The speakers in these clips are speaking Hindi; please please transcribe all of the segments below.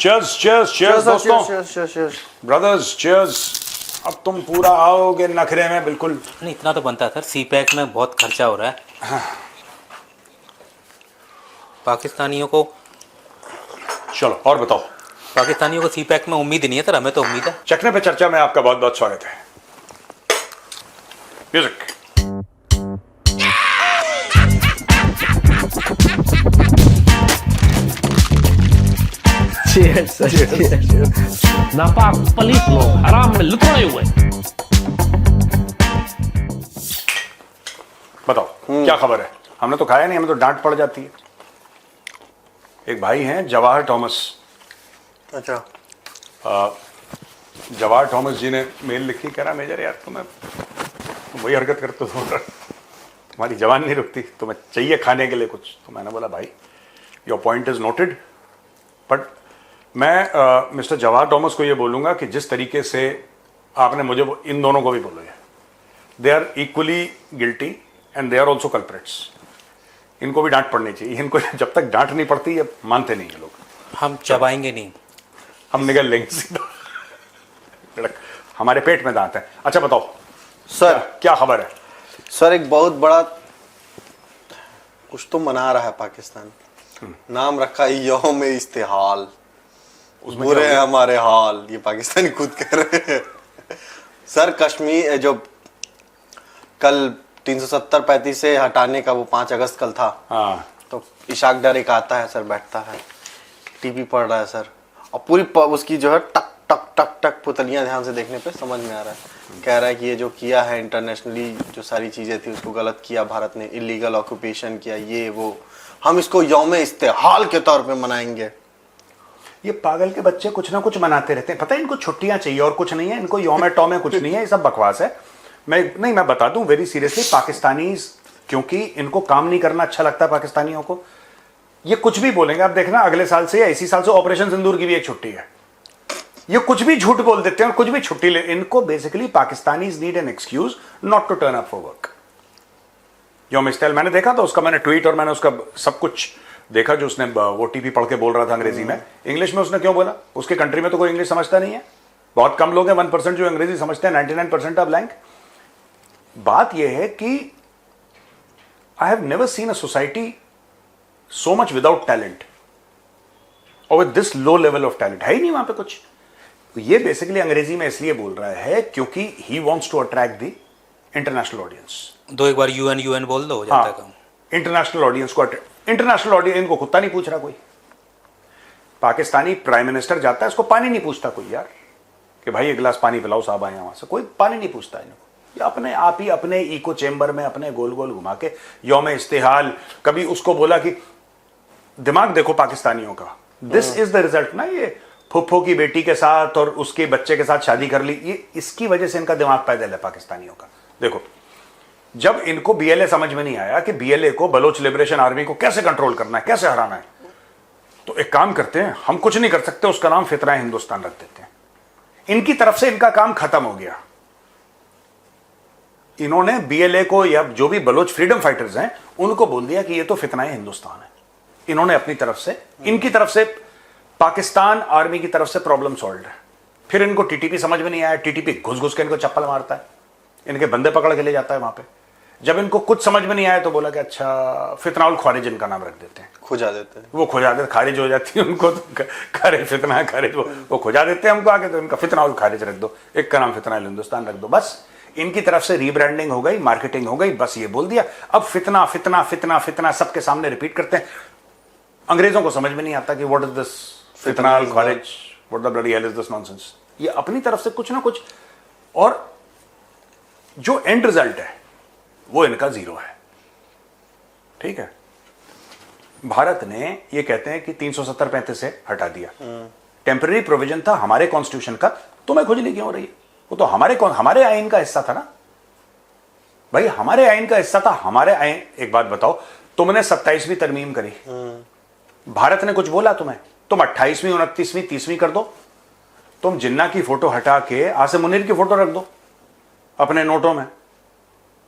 चीयर्स चीयर्स चीयर्स दोस्तों, cheers. Brothers cheers. अब तुम पूरा आओगे नखरे में बिल्कुल। नहीं, इतना तो बनता है सर, सी पैक में बहुत खर्चा हो रहा है। पाकिस्तानियों को चलो और बताओ। पाकिस्तानियों को सी पैक में उम्मीद नहीं है सर, हमें तो उम्मीद है। चखने पे चर्चा में आपका बहुत बहुत स्वागत है। म्यूजिक। Cheers. नापाक पलीत लोग हराम में लुटाए हुए। बताओ क्या खबर है? हमने तो खाया नहीं, हमें तो डांट पड़ जाती है। एक भाई हैं जवाहर थॉमस। अच्छा। जवाहर थॉमस जी ने मेल लिखी, कह रहा मेजर यार तुम वही हरकत करते हो, तुम्हारी जवान नहीं रुकती, तुम्हें चाहिए खाने के लिए कुछ। तो मैंने बोला भाई your point is noted, but मैं मिस्टर जवाहर थॉमस को ये बोलूंगा कि जिस तरीके से आपने मुझे, इन दोनों को भी बोलोगे, they are equally guilty and they are also culprits. इनको भी डांट पड़नी चाहिए। इनको जब तक डांट नहीं पड़ती ये मानते नहीं है लोग। हम चबाएंगे नहीं, हम निकल लेंगे सीधा। हमारे पेट में दांत है। अच्छा बताओ सर क्या खबर है? सर एक बहुत बड़ा कुछ तो मना रहा है पाकिस्तान। नाम रखा है यौम इस्तेहाल। उसमें बुरे क्या हैं हो हमारे हाल, ये पाकिस्तानी खुद कह रहे हैं। सर कश्मीर जो कल 370-35 से हटाने का वो 5 अगस्त कल था। हाँ तो इशाक डर एक आता है सर, बैठता है, टीवी पढ़ रहा है सर, और पूरी उसकी जो है टक टक टक टक पुतलियां ध्यान से देखने पे समझ में आ रहा है। कह रहा है कि ये जो किया है इंटरनेशनली, जो सारी चीजें थी उसको गलत किया भारत ने, इलीगल ऑक्यूपेशन किया, ये वो, हम इसको यौम इस्तेहाल के तौर पे मनाएंगे। ये पागल के बच्चे कुछ ना कुछ मनाते रहते हैं। पता है इनको छुट्टियां चाहिए और कुछ नहीं है, इनको यौम टॉम कुछ नहीं है, ये सब बकवास है। मैं बता दूं वेरी सीरियसली, पाकिस्तानीज क्योंकि इनको काम नहीं करना अच्छा लगता है पाकिस्तानियों को, ये कुछ भी बोलेंगे। आप देखना अगले साल से या इसी साल से ऑपरेशन सिंदूर की भी एक छुट्टी है। ये कुछ भी झूठ बोल देते हैं और कुछ भी छुट्टी ले। इनको basically Pakistanis need an excuse not to turn up for work. यौम इस्तेहाल मैंने देखा था उसका, मैंने ट्वीट और मैंने उसका सब कुछ देखा जो उसने वो टीवी पढ़ के बोल रहा था अंग्रेजी में। इंग्लिश में उसने क्यों बोला? उसके कंट्री में तो कोई इंग्लिश समझता नहीं है। बहुत कम लोग हैं, 1% जो अंग्रेजी समझते हैं, 99% ऑफ ब्लैंक। बात यह है कि I have never seen a society so much without talent और with this low level of talent. है ही नहीं वहां पे कुछ। ये बेसिकली अंग्रेजी में इसलिए बोल रहा है क्योंकि he wants to attract the international audience. दो एक बार यूएन बोल दो, हो जाता है काम। इंटरनेशनल ऑडियंस को, इंटरनेशनल ऑडियंस, इनको कुत्ता नहीं पूछ रहा कोई। पाकिस्तानी प्राइम मिनिस्टर जाता है, इसको पानी नहीं पूछता कोई यार, कि भाई एक गिलास पानी पिलाओ साहब आए वहां से, कोई पानी नहीं पूछता इनको। ये अपने आप ही अपने इको चेंबर में अपने गोल गोल घुमा के यौम इस्तेहाल। कभी उसको बोला कि दिमाग देखो पाकिस्तानियों का, दिस इज द रिजल्ट ना। ये फुफ्फो की बेटी के साथ और उसके बच्चे के साथ शादी कर ली, ये इसकी वजह से इनका दिमाग पैदल है पाकिस्तानियों का। देखो जब इनको बीएलए समझ में नहीं आया कि बीएलए को, बलोच लिबरेशन आर्मी को कैसे कंट्रोल करना है, कैसे हराना है, तो एक काम करते हैं, हम कुछ नहीं कर सकते, उसका नाम फितरा हिंदुस्तान रख देते हैं। इनकी तरफ से इनका काम खत्म हो गया। इन्होंने बीएलए को या जो भी बलोच फ्रीडम फाइटर्स हैं उनको बोल दिया कि ये तो फितना हिंदुस्तान है। इन्होंने अपनी तरफ से, इनकी तरफ से, पाकिस्तान आर्मी की तरफ से प्रॉब्लम सॉल्व है। फिर इनको टीटीपी समझ में नहीं आया, टीटीपी घुस घुस के इनको चप्पल मारता है, इनके बंदे पकड़ के ले जाता है वहां पे। जब इनको कुछ समझ में नहीं आया तो बोला कि अच्छा फितनाउल खारिज इनका नाम रख देते हैं, खुजा देते हैं। वो खुजा देते, खारिज हो जाती है उनको, तो खारिज फितना खारिज, वो खुजा देते हैं हमको आके, तो इनका फितनाउल खारिज रख दो, एक का नाम फितनाउल हिंदुस्तान रख दो। बस इनकी तरफ से रीब्रांडिंग हो गई, मार्केटिंग हो गई, बस ये बोल दिया। अब फितना फितना फितना फितना सबके सामने रिपीट करते हैं। अंग्रेजों को समझ में नहीं आता कि व्हाट इज दिस फितनाउल खारिज, what the bloody hell is this nonsense. ये अपनी तरफ से कुछ ना कुछ, और जो एंड रिजल्ट है वो इनका जीरो है। ठीक है, भारत ने ये कहते हैं कि 370-35 से हटा दिया, टेम्पररी प्रोविजन था हमारे कॉन्स्टिट्यूशन का, तुम्हें खुजली क्यों हो रही है? वो तो हमारे आइन का हिस्सा था ना भाई, हमारे आइन का हिस्सा था, हमारे आइन। एक बात बताओ, तुमने 27वीं तरमीम करी, भारत ने कुछ बोला तुम्हें? तुम 28वीं 29वीं 30वीं कर दो, तुम जिन्ना की फोटो हटा के आसिम मुनीर की फोटो रख दो अपने नोटों में,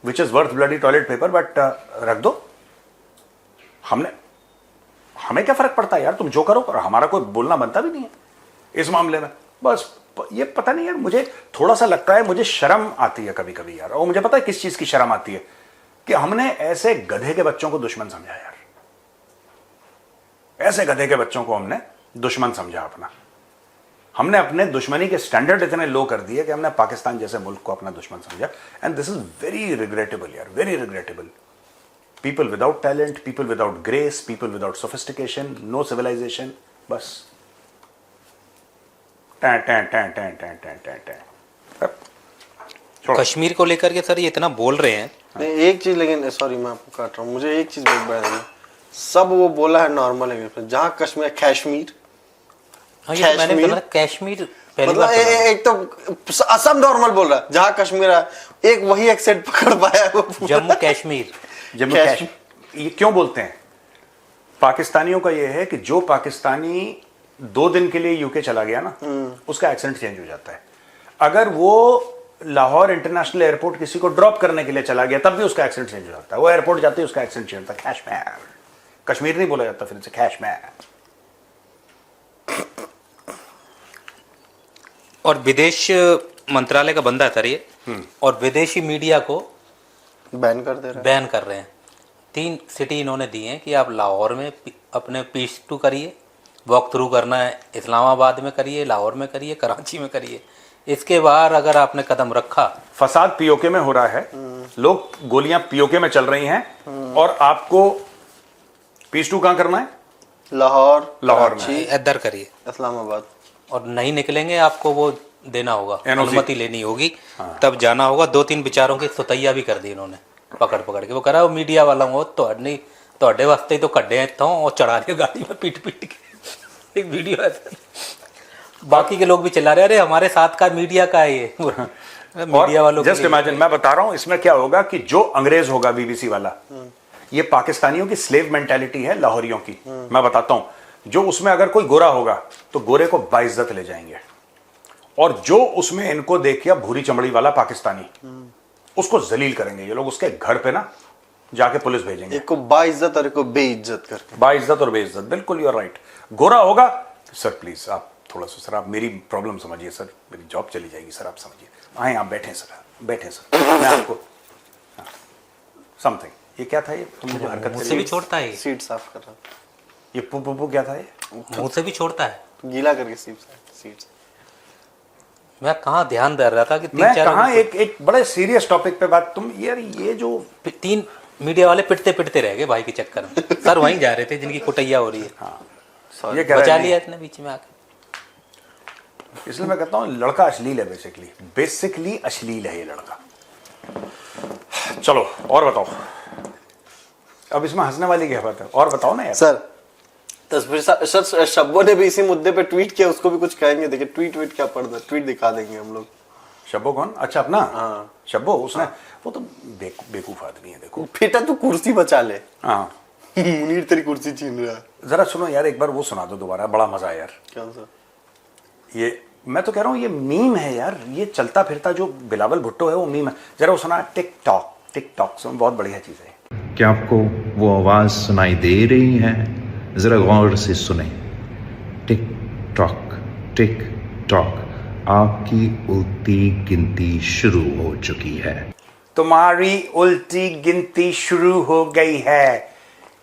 which is worth bloody toilet paper, but रख दो। हमें क्या फर्क पड़ता है यार, तुम जो करो, और हमारा कोई बोलना बनता भी नहीं है। इस मामले में। बस ये पता नहीं यार, मुझे थोड़ा सा लगता है, मुझे शर्म आती है कभी कभी यार। और मुझे पता है किस चीज की शर्म आती है, कि हमने ऐसे गधे के बच्चों को दुश्मन समझा यार, ऐसे गधे के बच्चों को हमने दुश्मन समझा अपना। हमने अपने दुश्मनी के स्टैंडर्ड इतने लो कर दिए कि हमने पाकिस्तान जैसे मुल्क को अपना दुश्मन समझा। And this is very regrettable यार, very regrettable. People without talent, people without grace, people without sophistication, no civilization, बस टैं टैं टैं टैं टैं टैं टैं टैं। छोड़ो। कश्मीर को लेकर के सर ये इतना बोल रहे हैं। नहीं, एक चीज, लेकिन सॉरी मैं आपको काट रहा हूँ, मुझे एक चीज बहुत बड़ा लगी। सब वो बोला है नॉर्मल इंग्लिश में, जहाँ कश्मीर, कश्मीर, हाँ, ये तो मैंने कश्मीर? बोला कश्मीर पहली मतलब बार सुना। एक तो असम नॉर्मल बोल रहा है, जहाँ कश्मीर है एक वही एक्सेंट पकड़ पाया है वो पूरा। जम्मू कश्मीर। जम्मू कश्मीर ये क्यों बोलते हैं? पाकिस्तानियों का ये है कि जो पाकिस्तानी 2 दिन के लिए यूके चला गया ना, उसका एक्सेंट चेंज हो जाता है। अगर वो लाहौर इंटरनेशनल एयरपोर्ट किसी को ड्रॉप करने के लिए चला गया, तब भी उसका एक्सेंट चेंज हो जाता है। वो एयरपोर्ट जाते ही उसका एक्सेंट चेंज होता है, कश्मीर, कश्मीर नहीं बोला जाता फिर से, कश्मीर। और विदेश मंत्रालय का बंदा है सर ये, और विदेशी मीडिया को बैन कर दे रहा है। बैन कर रहे हैं। 3 सिटी इन्होंने दी हैं कि आप लाहौर में अपने पीस टू करिए, वॉक थ्रू करना है इस्लामाबाद में करिए, लाहौर में करिए, कराची में करिए। इसके बाहर अगर आपने कदम रखा, फसाद पीओके में हो रहा है, लोग गोलियां पीओके में चल रही हैं, और आपको पीस टू कहां करना है? लाहौर, लाहौर में। कराची, इधर करिए, इस्लामाबाद। और नहीं निकलेंगे आपको वो देना होगा, NOC। अनुमति लेनी होगी, तब जाना होगा। 2-3 बेचारों की सुतैया भी कर दी इन्होंने, पकड़ पकड़ के। वो करा वो मीडिया वाला हो तो वास्ते ही तो कड्डे हैं तो, और चढ़ा दिया गाड़ी में पीट पीट के। एक वीडियो है, बाकी के लोग भी चिल्ला रहे, अरे हमारे साथ का मीडिया का है ये। मीडिया वालों के जस्ट लिए। इमेजिन, मैं बता रहा हूं इसमें क्या होगा कि जो अंग्रेज होगा बीबीसी वाला, ये पाकिस्तानियों की स्लेव मेंटालिटी है लाहौरियों की। मैं बताता हूं, जो उसमें अगर कोई गोरा होगा तो गोरे को बाइज्जत ले जाएंगे, और जो उसमें इनको देख के भूरी चमड़ी वाला पाकिस्तानी, उसको जलील करेंगे ये लोग। उसके घर पे ना जाके पुलिस भेजेंगे, एक को बाइज्जत और एक को बेइज्जत करके। बाइज्जत और बेइज्जत, बिल्कुल यू आर राइट। गोरा होगा, सर प्लीज आप थोड़ा सा, सर आप मेरी प्रॉब्लम समझिए सर, मेरी जॉब चली जाएगी सर, आप समझिए, आए आप बैठे सर, बैठे सर, मैं आपको समथिंग। ये क्या था ये तुमने जो हरकत मुंह से भी करी? छोड़ता है ये। सीट साफ कर रहा ये पु पु पु क्या था ये? मुंह से भी छोड़ता है। था, गीला करके सीट। मैं कहाँ ध्यान दे रहा था कि मैं 3-4 कहा एक बड़े सीरियस टॉपिक पे बात, तुम यार ये जो 3 मीडिया वाले पिटते रह गए भाई के चक्कर में। सर वहीं जा रहे थे जिनकी कुटैया हो रही है। ये कह बचा रहा लिया है, इतने बीच में आके। इसलिए मैं कहता हूँ लड़का अश्लील है, बेसिकली अश्लील है ये लड़का। चलो और बताओ, अब इसमें हंसने वाली क्या बात है, और बताओ ना यार। सर तस्वीर सर शब्बो ने भी इसी मुद्दे पे ट्वीट किया, उसको भी कुछ कहेंगे। देखिए ट्वीट क्या पढ़ता, ट्वीट दिखा देंगे हम लोग। शब्बो कौन? अच्छा अपना, हाँ। शब्बो, उसने वो तो बेवकूफ आदमी है, देखो। बेटा तू कुर्सी बचा ले। हाँ मुनीर तेरी कुर्सी छीन रहा है। जरा सुनो यार, एक बार वो सुना दो दोबारा, बड़ा मजा आया यार। क्या सर? ये मैं तो कह रहा हूँ ये मीम है यार, ये चलता फिरता जो बिलावल भुट्टो है वो मीम है। जरा वो सुना, टिक टॉक सुन, बहुत बढ़िया चीज है। क्या आपको वो आवाज सुनाई दे रही है? जरा गौर से सुने। टिक टॉक, आपकी उल्टी गिनती शुरू हो चुकी है। तुम्हारी उल्टी गिनती शुरू हो गई है।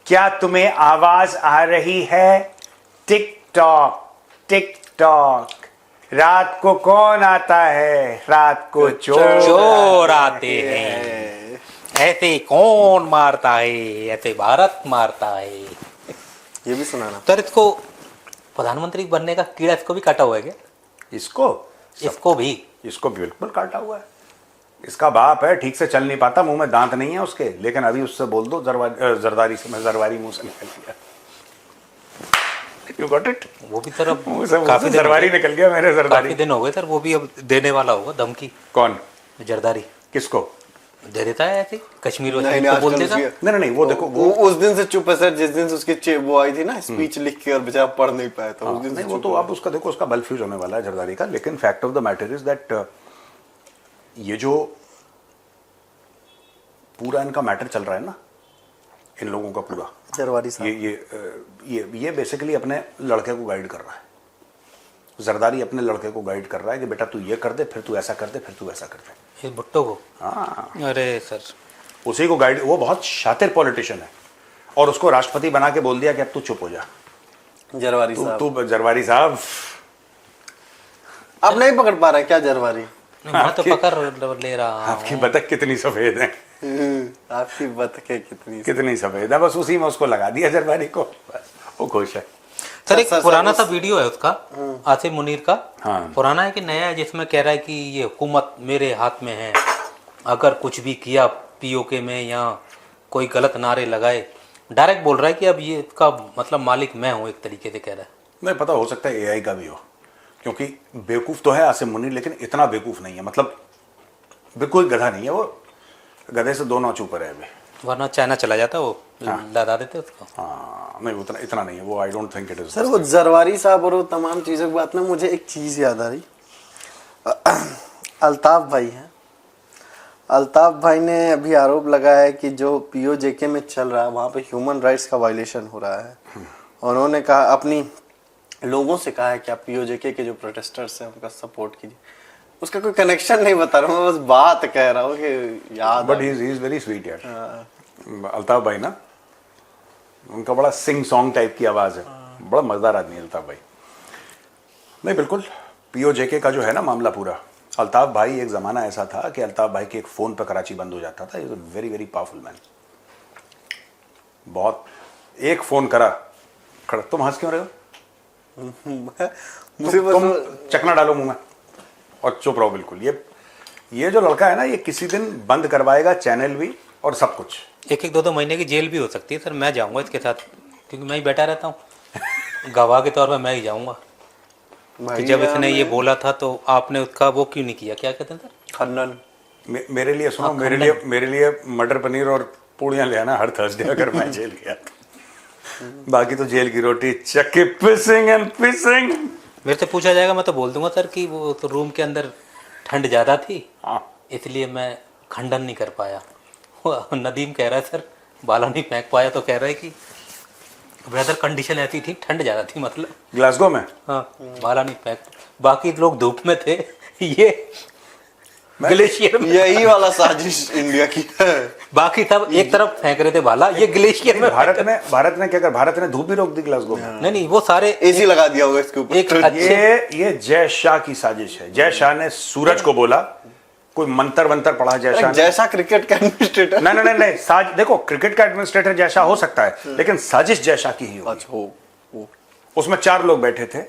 क्या तुम्हें आवाज आ रही है? टिक टॉक, रात को कौन आता है? रात को चोर आते हैं, ऐसे कौन मारता है? ऐसे भारत मारता है। ये भी सुनाना। सर इसको प्रधानमंत्री बनने का कीड़ा इसको भी काटा हुआ है क्या? इसको भी बिल्कुल काटा हुआ है। इसका बाप है, ठीक से चल नहीं पाता, मुंह में दांत नहीं है उसके, लेकिन अभी उससे बोल दो जरदारी से, मैं जरवारी मुंह से निकल गया। You got it? वो भी सर अब मुंह से काफी जरवारी निकल गया मेरे, जरदारी। काफी दिन हो गए सर, वो भी अब देने वाला होगा धमकी। कौन? जरदारी किसको दे देता है ऐसे? कश्मीर नहीं, वश्मीर नहीं, को बोल आजकल देगा। उसकी- नहीं, वो देखो वो उस दिन से चुप है सर, जिस दिन से उसकी वो आई थी ना स्पीच लिख के, और बेचारा पढ़ नहीं पाया था। उस दिन से नहीं, वो चुप तो है। अब उसका देखो, उसका बल फ्यूज होने वाला है जरदारी का। लेकिन fact of the matter is that ये जो पूरा इनका मैटर चल रहा है ना, इन लोगों का पूरा, जरवारी साहब। ये बेसिकली अपने लड़के को गाइड कर रहा है। जरदारी अपने लड़के को गाइड कर रहा है कि बेटा तू ये कर दे, फिर तू ऐसा कर दे, फिर तू ऐसा कर दे। ये भुट्टो को? हाँ, अरे सर, उसी को गाइड, वो बहुत शातिर पॉलिटिशियन है और उसको राष्ट्रपति बना के बोल दिया कि अब तू चुप हो जा, जरवारी साहब। तू जरवारी साहब। अब नहीं पकड़ पा रहे क्या जरवारी? मैं तो पकड़ ले रहा हूँ। आपकी बतख कितनी सफेद है, आपकी बतखें कितनी सफेद है, बस उसी में उसको लगा दिया जरबारी को, बस वो खुश है। सर एक सर, पुराना उस- सा वीडियो है उसका, आसिफ मुनीर का। हाँ। पुराना है कि नया है, जिसमें कह रहा है कि ये हुकूमत मेरे हाथ में है, अगर कुछ भी किया पीओके में या कोई गलत नारे लगाए, डायरेक्ट बोल रहा है कि अब ये इसका मतलब मालिक मैं हूँ, एक तरीके से कह रहा है। नहीं पता, हो सकता है एआई का भी हो, क्योंकि बेवकूफ तो है आसिफ मुनीर, लेकिन इतना बेवकूफ नहीं है, मतलब बिल्कुल गधा नहीं है वो, गधे से 2 नॉच ऊपर है अभी। वरना चाइना चला जाता, वो लदा देते उसको। हाँ नहीं, उतना इतना नहीं है वो, I don't think it is. Sir वो जरवारी साहब और वो तमाम चीज़ों की बात में मुझे एक चीज़ याद आ रही। अल्ताफ भाई हैं, अल्ताफ भाई ने अभी आरोप लगाया है कि जो पीओजेके में चल रहा है वहाँ पे ह्यूमन राइट्स का वायलेशन हो रहा है। उन्होंने कहा, अपनी लोगों से कहा है कि आप पीओजेके के जो प्रोटेस्टर्स हैं उनका सपोर्ट कीजिए। उसका कोई कनेक्शन नहीं बता रहा हूँ, मैं बस बात कह रहा हूँ कि याद। But he is very sweet यार अल्ताफ भाई ना, उनका बड़ा सिंग सॉन्ग टाइप की आवाज है, बड़ा मजेदार आदमी है अल्ताफ भाई। नहीं बिल्कुल, पीओजेके का जो है ना मामला पूरा, अल्ताफ भाई, एक जमाना ऐसा था कि अल्ताफ भाई के एक फोन पर कराची बंद हो जाता था। Is very very powerful man, बहुत, एक फोन करा खड़ा। तुम हंस क्यों रहे हो? मुझे तुम चकना डालो मुंह में और चुप रहो बिल्कुल। ये जो लड़का है ना, ये किसी दिन बंद करवाएगा चैनल भी और सब कुछ। 1-2 महीने की जेल भी हो सकती है सर, मैं जाऊंगा इसके साथ, क्योंकि मैं ही बैठा रहता हूँ गवाह के तौर पर, मैं ही जाऊंगा कि जब इसने ये बोला था तो आपने उसका वो क्यों नहीं किया, क्या कहते हैं सर, खंडन। मेरे लिए सुनो, मेरे लिए मटर पनीर और पूड़ियां ले आना हर थर्सडे अगर मैं जेल गया तो। बाकी तो जेल की रोटी चक्की पिसिंग एंड पिसिंग। मेरे से पूछा जाएगा मैं तो बोल दूंगा सर कि वो तो रूम के अंदर ठंड ज़्यादा थी, इसलिए मैं खंडन नहीं कर पाया। नदीम कह रहा है सर बाला नहीं फेंक पाया, तो कह रहा है कि वेदर कंडीशन ऐसी थी, ठंड ज़्यादा थी मतलब। ग्लासगो में हाँ, बाला नहीं फेंक, बाकी लोग धूप में थे, ये ग्लेशियर में, यही वाला साजिश इंडिया की है। बाकी सब एक तरफ फेंक रहे थे बाला, ये ग्लेशियर में। भारत ने क्या कर, भारत ने धूप भी रोक दी ग्लासगो में। नहीं वो सारे एसी लगा दिया होगा इसके ऊपर। एक अच्छे ये जय शाह की साजिश है। जय शाह ने सूरज को बोला, कोई मंत्र वंतर पढ़ा जय शाह ने। जैसा क्रिकेट का एडमिनिस्ट्रेटर। नहीं, देखो क्रिकेट का एडमिनिस्ट्रेटर जय शाह हो सकता है, लेकिन साजिश जय शाह की ही होगी। अच्छा हो। उसमें 4 लोग बैठे थे,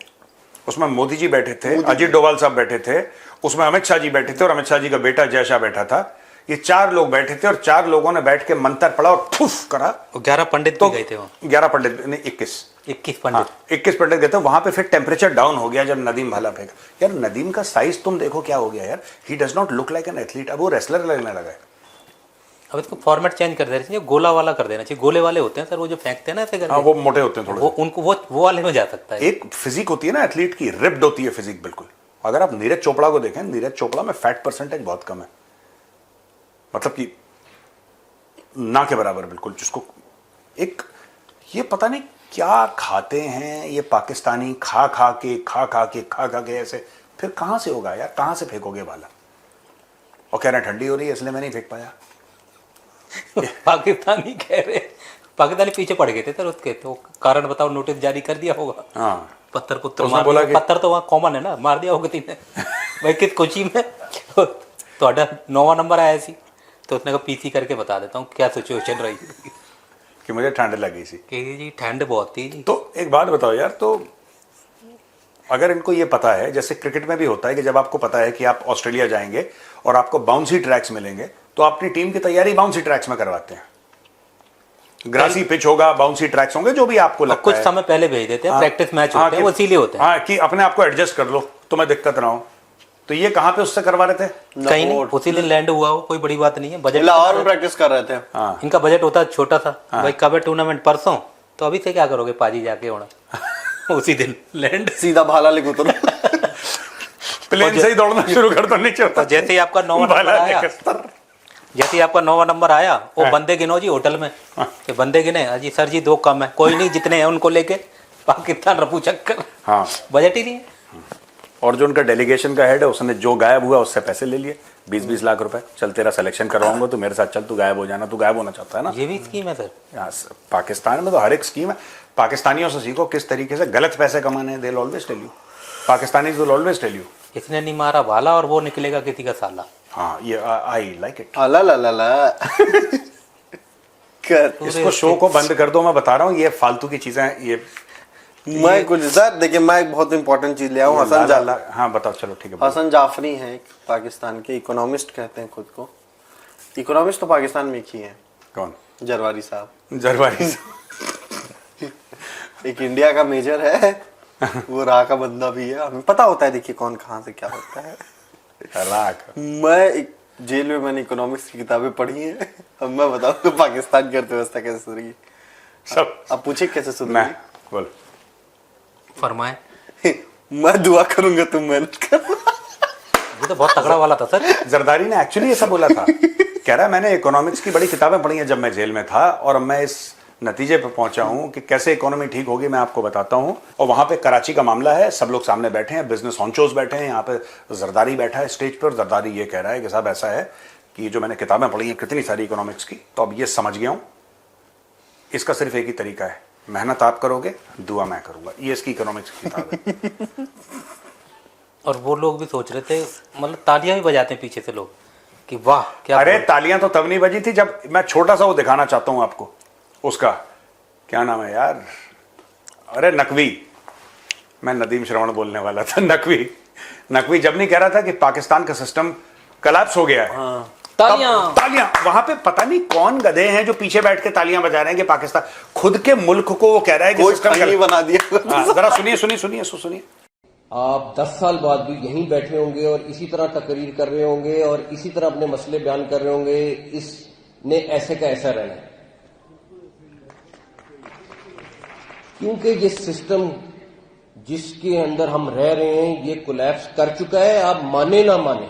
उसमें मोदी जी बैठे थे, अजीत डोभाल साहब बैठे थे, उसमें अमित शाह जी बैठे थे और अमित शाह जी का बेटा जय शाह बैठा था। ये 4 लोग बैठे थे और 4 लोगों ने बैठ के मंत्र पढ़ा और फुफ करा। 11 पंडित तो गए थे वहाँ, 11 पंडित नहीं, 21 पंडित। 21 पंडित गए थे। वहां पे फिर टेम्परेचर डाउन हो गया जब नदीम भाला फेंका। यार नदीम का साइज तुम देखो क्या हो गया यार, he does not look like an athlete. अब वो रेसलर लगने लगा है। अब इसको फॉर्मेट चेंज कर देना चाहिए, गोला वाला कर देना चाहिए। गोले वाले होते हैं सर वो जो फेंकते हैं ना ऐसे करके, हाँ वो मोटे होते हैं थोड़े। वो उनको वो वाले में जा सकता है। एक फिजिक होती है ना एथलीट की, रिप्ड होती है फिजिक बिल्कुल। अगर आप नीरज चोपड़ा को देखें, नीरज चोपड़ा में फैट परसेंटेज बहुत कम है, मतलब कि ना के बराबर बिल्कुल। जिसको एक ये पता नहीं क्या खाते हैं ये पाकिस्तानी, खा खा के ऐसे, फिर कहां से होगा यार, कहां से फेंकोगे भाला? और कह रहे हैं ठंडी हो रही है इसलिए मैं नहीं फेंक पाया। पाकिस्तानी कह रहे, पाकिस्तानी पीछे पड़ गए थे सर उसके, तो कारण बताओ, नोटिस जारी कर दिया होगा। हाँ पत्थर पुत्तर उसने मार बोला दिया, कि- पत्थर तो वहाँ कॉमन है ना, मार दिया होगा तीन ने। भाई किस कोची में थोड़ा 9वां नंबर आया सी, तो उसने कहा पीसी करके बता देता हूँ क्या सिचुएशन रही कि मुझे ठंड लगी सी। कि जी ठंड बहुत थी जी। तो एक बात बताओ यार, तो अगर इनको ये पता है, जैसे क्रिकेट में भी होता है कि जब आपको पता है कि आप ऑस्ट्रेलिया जाएंगे और आपको बाउंसी ट्रैक्स मिलेंगे, तो अपनी टीम की तैयारी बाउंसी ट्रैक्स में करवाते हैं। ग्रासी पिच होगा, बाउंसी ट्रैक्स होंगे, जो भी आपको लगता कुछ है। समय पहले भेज देते हैं, प्रैक्टिस मैच हाँ, होते हैं, वो इसीलिए होते हैं। हाँ, कि अपने आप को एडजस्ट कर लो, तुम्हें दिक्कत ना हो। तो ये कहाँ पे उससे करवा रहे थे? कहीं नहीं, उसी दिन लैंड हुआ हो, कोई बड़ी बात नहीं है। बजट लाहौर में प्रैक्टिस कर रहे थे। हाँ। इनका बजट होता है छोटा सा। भाई कब है टूर्नामेंट? परसों। तो अभी से क्या करोगे पाजी जाके होना उसी दिन लैंड, सीधा भाला लिख उतरो। प्लेन से ही दौड़ना शुरू कर दो नीचे। तो जैसे ही आपका 9वां नंबर आया, जैसे ही आपका 9वां नंबर आया, वो बंदे गिनो जी होटल में, तो बंदे गिने, अजी सर जी 2 कम है, कोई नहीं जितने हैं उनको लेके पाकिस्तान रफू चक्कर। हाँ। बजट ही नहीं है। और जो उनका डेलीगेशन का हेड है उसने जो गायब हुआ उससे पैसे ले लिए 20-20 लाख रुपए। चल तेरा सिलेक्शन करवाऊंगा तो मेरे साथ चल, तू गायब हो जाना, तू गायब होना चाहता है ना। ये भी स्कीम है सर। पाकिस्तान में तो हर एक स्कीम है। पाकिस्तानियों से सीखो किस तरीके से गलत पैसे कमाने हैं। They will always tell you, Pakistani will always tell you. इसने नहीं मारा भाला और वो निकलेगा किसी का साला। हाँ, ये आई लाइक इट। अला ला ला ला कर इसको शो को बंद कर दो, मैं बता रहा हूँ ये फालतू की चीजें हैं ये। मैं कुछ सर देखिए, मैं एक बहुत इंपॉर्टेंट चीज ले आऊँ। हाँ बताओ, चलो ठीक है। हसन जाफरी हैं एक पाकिस्तान के इकोनॉमिस्ट, कहते हैं खुद को। इकोनॉमिस्ट तो पाकिस्तान में एक ही है। कौन? जरवारी साहब। जरवारी एक इंडिया का मेजर है, वो राह का बंदा भी है। हमें पता होता है देखिए कौन कहाँ से क्या होता है। मैं एक जेल में मैंने इकोनॉमिक्स की किताबें पढ़ी हैं। अब मैं बताऊँ तो पाकिस्तान की अर्थव्यवस्था कैसे सुधरी सब। अब पूछे कैसे सुधरी? मैं बोल फरमाए। मैं दुआ करूंगा तुम मेहनत करो। ये तो बहुत तगड़ा वाला था सर। जरदारी ने एक्चुअली ऐसा बोला था। कह रहा है मैंने इकोनॉमिक्स की बड़ी किताबें पढ़ी हैं जब मैं जेल में था, और अब मैं इस नतीजे पे पहुंचा हूं कि कैसे इकोनॉमी ठीक होगी मैं आपको बताता हूं। और वहां पे कराची का मामला है, सब लोग सामने बैठे हैं, बिजनेस ऑनचोज बैठे हैं, यहाँ पे जरदारी बैठा है स्टेज पर। जरदारी ये कह रहा है कि साहब ऐसा है कि जो मैंने किताबें पढ़ी हैं कितनी सारी इकोनॉमिक्स की, तो अब ये समझ गया हूं इसका सिर्फ एक ही तरीका है, मेहनत आप करोगे, दुआ मैं करूंगा। ये इसकी इकोनॉमिक्स की किताब है। और वो लोग भी सोच रहे थे, मतलब तालियां भी बजाते हैं पीछे से लोग कि वाह क्या। अरे तालियां तो तब नहीं बजी थी जब मैं छोटा सा वो दिखाना चाहता हूं आपको, उसका क्या नाम है यार, अरे नकवी, मैं नदीम श्रवण बोलने वाला था। नकवी जब नहीं कह रहा था कि पाकिस्तान का सिस्टम कोलैप्स हो गया है। हाँ। तालियां वहां पे पता नहीं कौन गधे हैं जो पीछे बैठ के तालियां बजा रहे हैं कि पाकिस्तान खुद के मुल्क को वो कह रहा है कि सिस्टम नहीं बना दिया। जरा सुनिए। आप 10 साल बाद भी यहीं बैठे होंगे और इसी तरह तकरीर कर रहे होंगे और इसी तरह अपने मसले बयान कर रहे होंगे। इसने ऐसे का ऐसा रहना है, क्योंकि ये सिस्टम जिसके अंदर हम रह रहे हैं ये कोलैप्स कर चुका है। आप माने ना माने,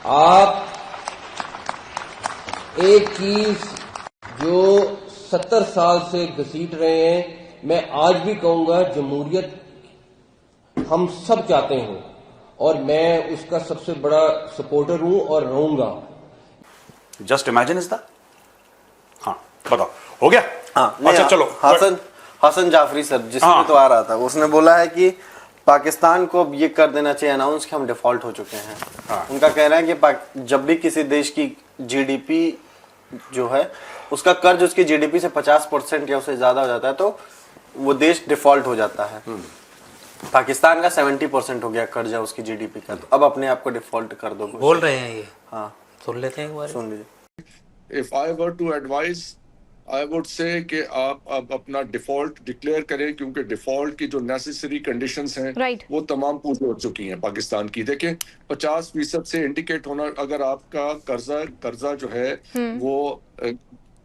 आप एक चीज जो 70 साल से घसीट रहे हैं, मैं आज भी कहूंगा जमहूरियत हम सब चाहते हैं और मैं उसका सबसे बड़ा सपोर्टर हूं और रहूंगा। जस्ट इमेजिन इज द, हाँ बताओ हो गया। हाँ, अच्छा चलो। हसन जाफरी सर जिसमें हाँ। तो आ रहा था, उसने बोला है कि पाकिस्तान को अब ये कर देना चाहिए अनाउंस कि हम डिफॉल्ट हो चुके हैं। हाँ। उनका कहना है कि जब भी किसी देश की जीडीपी जो है उसका कर्ज उसकी जीडीपी से 50% या उससे ज्यादा हो जाता है तो वो देश डिफॉल्ट हो जाता है। पाकिस्तान का 70% हो गया कर्जा उसकी जीडीपी का, तो अब अपने आप को डिफॉल्ट कर दो। बोल रहे हैं ये। हाँ सुन लेते हैं एक बार। सुन लीजिए। If I were to advise, I would say कि आप अब अपना डिफॉल्ट डिक्लेयर करें, क्योंकि डिफॉल्ट की जो नेसेसरी कंडीशंस हैं वो तमाम पूरी हो चुकी हैं पाकिस्तान की। देखें 50% से इंडिकेट होना, अगर आपका कर्जा जो है वो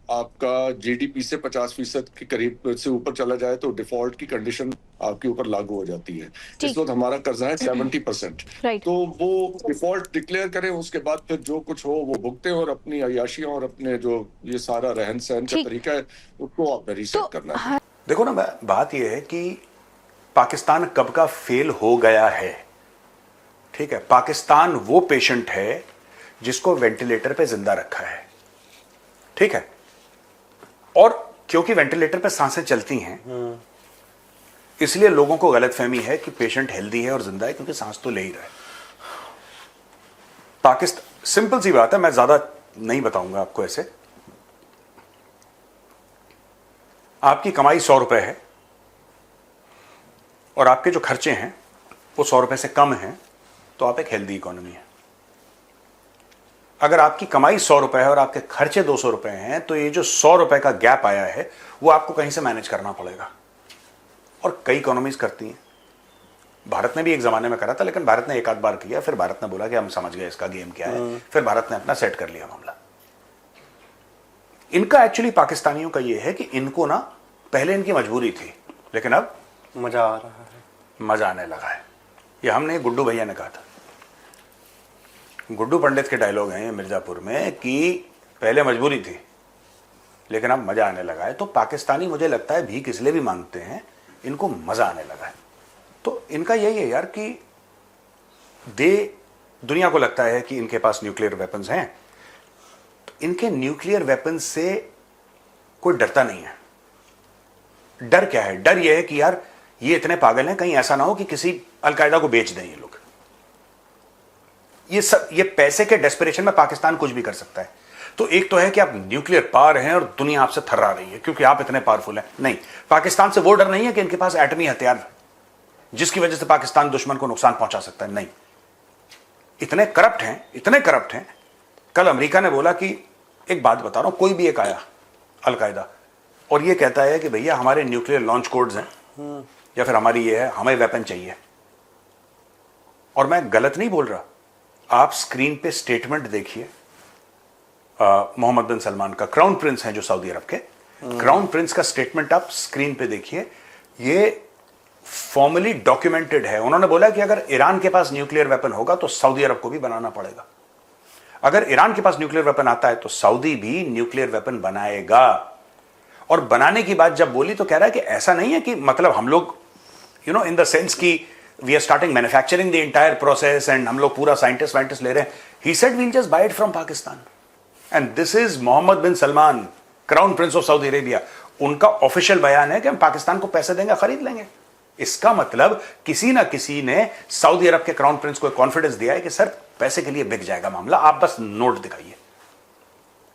आपका जीडीपी से 50% के करीब से ऊपर चला जाए तो डिफॉल्ट की कंडीशन आपके ऊपर लागू हो जाती है। इस वक्त हमारा कर्जा है 70%, तो वो डिफॉल्ट डिक्लेयर करें, उसके बाद फिर जो कुछ हो वो भुगते और अपनी अयाशियां और अपने जो ये सारा रहन सहन का तरीका है उसको आपने रीसेट करना है। देखो ना, बात यह है कि पाकिस्तान कब का फेल हो गया है। ठीक है, पाकिस्तान वो पेशेंट है जिसको वेंटिलेटर पे जिंदा रखा है। ठीक है, और क्योंकि वेंटिलेटर पे सांसें चलती हैं इसलिए लोगों को गलतफहमी है कि पेशेंट हेल्दी है और जिंदा है, क्योंकि सांस तो ले ही रहा है। पाकिस्तान सिंपल सी बात है, मैं ज्यादा नहीं बताऊंगा आपको। ऐसे आपकी कमाई 100 रुपए है और आपके जो खर्चे हैं वो 100 रुपए से कम हैं, तो आप एक हेल्दी इकोनॉमी है। अगर आपकी कमाई 100 रुपए है और आपके खर्चे 200 रुपए हैं, तो ये जो 100 रुपए का गैप आया है वो आपको कहीं से मैनेज करना पड़ेगा। और कई इकोनॉमीज करती हैं। भारत ने भी एक जमाने में करा था, लेकिन भारत ने एक आध बार किया, फिर भारत ने बोला कि हम समझ गए इसका गेम क्या है, फिर भारत ने अपना सेट कर लिया मामला। इनका एक्चुअली पाकिस्तानियों का ये है कि इनको ना पहले इनकी मजबूरी थी, लेकिन अब मजा आ रहा है, मजा आने लगा है। ये हमने गुड्डू भैया ने कहा था, गुड्डू पंडित के डायलॉग हैं मिर्जापुर में कि पहले मजबूरी थी लेकिन अब मजा आने लगा है। तो पाकिस्तानी मुझे लगता है भीख इसलिए भी मांगते हैं, इनको मजा आने लगा है। तो इनका यही है यार कि दुनिया को लगता है कि इनके पास न्यूक्लियर वेपन्स हैं, तो इनके न्यूक्लियर वेपन्स से कोई डरता नहीं है। डर क्या है? डर यह है कि यार ये इतने पागल हैं, कहीं ऐसा ना हो कि किसी अलकायदा को बेच दें ये लोग। ये पैसे के डेस्परेशन में पाकिस्तान कुछ भी कर सकता है। तो एक तो है कि आप न्यूक्लियर पावर हैं और दुनिया आपसे थर्रा रही है क्योंकि आप इतने पावरफुल हैं। नहीं, पाकिस्तान से वो डर नहीं है कि इनके पास एटमी हथियार जिसकी वजह से पाकिस्तान दुश्मन को नुकसान पहुंचा सकता है। नहीं, इतने करप्ट हैं। कल अमेरिका ने बोला कि एक बात बता रहा हूं, कोई भी एक आया अलकायदा और ये कहता है कि भैया हमारे न्यूक्लियर लॉन्च कोड्स हैं या फिर हमारी ये है, हमें वेपन चाहिए, और मैं गलत नहीं बोल रहा, आप स्क्रीन पे स्टेटमेंट देखिए मोहम्मद बिन सलमान का, क्राउन प्रिंस हैं जो सऊदी अरब के, क्राउन प्रिंस का स्टेटमेंट आप स्क्रीन पे देखिए, ये फॉर्मली डॉक्यूमेंटेड है। उन्होंने बोला कि अगर ईरान के पास न्यूक्लियर वेपन होगा तो सऊदी अरब को भी बनाना पड़ेगा। अगर ईरान के पास न्यूक्लियर वेपन आता है तो सऊदी भी न्यूक्लियर वेपन बनाएगा। और बनाने की बात जब बोली तो कह रहा है कि ऐसा नहीं है कि मतलब हम लोग इन द सेंस कि we are starting manufacturing the entire process and हम लोग पूरा साइंटिस्ट ले रहे हैं। He said we'll just buy it from Pakistan. And this is Mohammed bin Salman, crown prince of Saudi Arabia. उनका ऑफिशियल बयान है कि हम पाकिस्तान को पैसे देंगे, खरीद लेंगे। इसका मतलब किसी ना किसी ने सऊदी अरब के क्राउन प्रिंस को कॉन्फिडेंस दिया है कि सर पैसे के लिए बिक जाएगा मामला, आप बस नोट दिखाइए।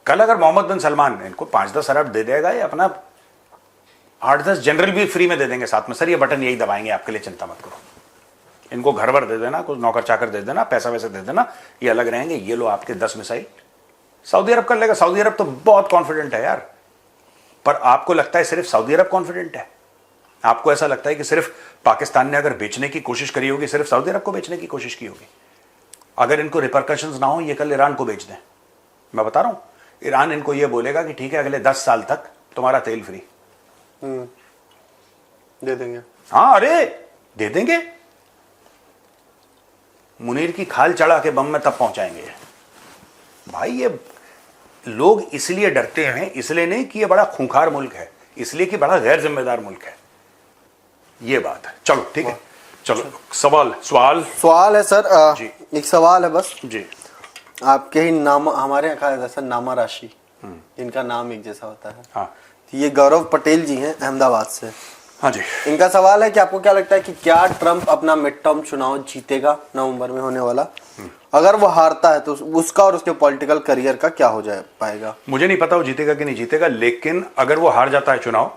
कल अगर मोहम्मद बिन सलमान इनको 5-10 अरब दे देगा, ये अपना 8-10 जनरल भी फ्री में दे देंगे साथ में, सर ये बटन यही दबाएंगे आपके लिए, चिंता मत करो। इनको घर भर दे देना, कुछ नौकर चाकर दे देना, पैसा वैसे दे देना, ये अलग रहेंगे, ये लो आपके 10 मिसाइल। सऊदी अरब कर लेगा। सऊदी अरब तो बहुत कॉन्फिडेंट है यार। पर आपको लगता है सिर्फ सऊदी अरब कॉन्फिडेंट है? आपको ऐसा लगता है कि सिर्फ पाकिस्तान ने अगर बेचने की कोशिश करी होगी, सिर्फ सऊदी अरब को बेचने की कोशिश की होगी? अगर इनको रिपरकशंस ना हो, ये कल ईरान को बेच दें, मैं बता रहा हूं, ईरान इनको ये बोलेगा कि ठीक है अगले 10 साल तक तुम्हारा तेल फ्री। दे देंगे। हाँ, अरे दे देंगे। मुनीर की खाल चढ़ा के बम में तब पहुंचाएंगे भाई। ये लोग इसलिए डरते हैं, इसलिए नहीं कि ये बड़ा खूंखार मुल्क है, इसलिए कि बड़ा गैर जिम्मेदार मुल्क है। ये बात है। चलो ठीक है, चलो सवाल है सर। जी, एक सवाल है बस जी। आपके ही नाम, हमारे यहाँ कहा जाता है नामा राशि, इनका नाम एक जैसा होता है। हाँ, ये गौरव पटेल जी हैं अहमदाबाद से। हाँ जी। इनका सवाल है कि आपको क्या लगता है कि क्या ट्रंप अपना मिड टर्म चुनाव जीतेगा नवंबर में होने वाला? अगर वो हारता है तो उसका और उसके पॉलिटिकल करियर का क्या हो जाए पाएगा? मुझे नहीं पता वो जीतेगा कि नहीं जीतेगा, लेकिन अगर वो हार जाता है चुनाव,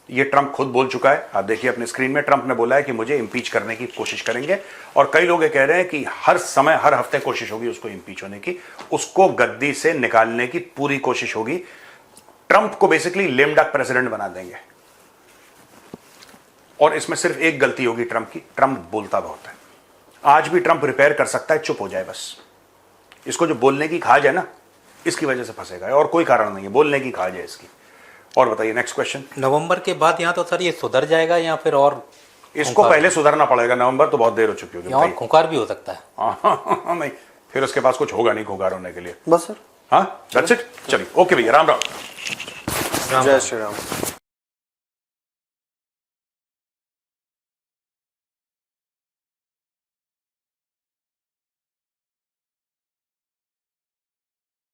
ये ट्रंप खुद बोल चुका है, आप देखिए अपने स्क्रीन में, ट्रंप ने बोला है कि मुझे इंपीच करने की कोशिश करेंगे। और कई लोग ये कह रहे हैं कि हर समय हर हफ्ते कोशिश होगी उसको इंपीच होने की, उसको गद्दी से निकालने की पूरी कोशिश होगी। ट्रंप को बेसिकली लेम डक प्रेसिडेंट बना देंगे। और इसमें सिर्फ एक गलती होगी ट्रंप की, ट्रंप बोलता बहुत है। आज भी ट्रंप रिपेयर कर सकता है, चुप हो जाए बस। इसको जो बोलने की खाज है ना, इसकी वजह से फंसेगा, और कोई कारण नहीं है, बोलने की खाज है इसकी। और बताइए नेक्स्ट क्वेश्चन। नवंबर के बाद यहाँ तो सर ये सुधर जाएगा या फिर और? इसको पहले सुधरना पड़ेगा, नवंबर तो बहुत देर हो चुकी होगी। और खुंखार भी हो सकता है। नहीं, फिर उसके पास कुछ होगा नहीं खुंखार होने के लिए। बस सर। हाँ, दैट्स इट। चलिए, ओके भैया, राम राम। जय श्री राम।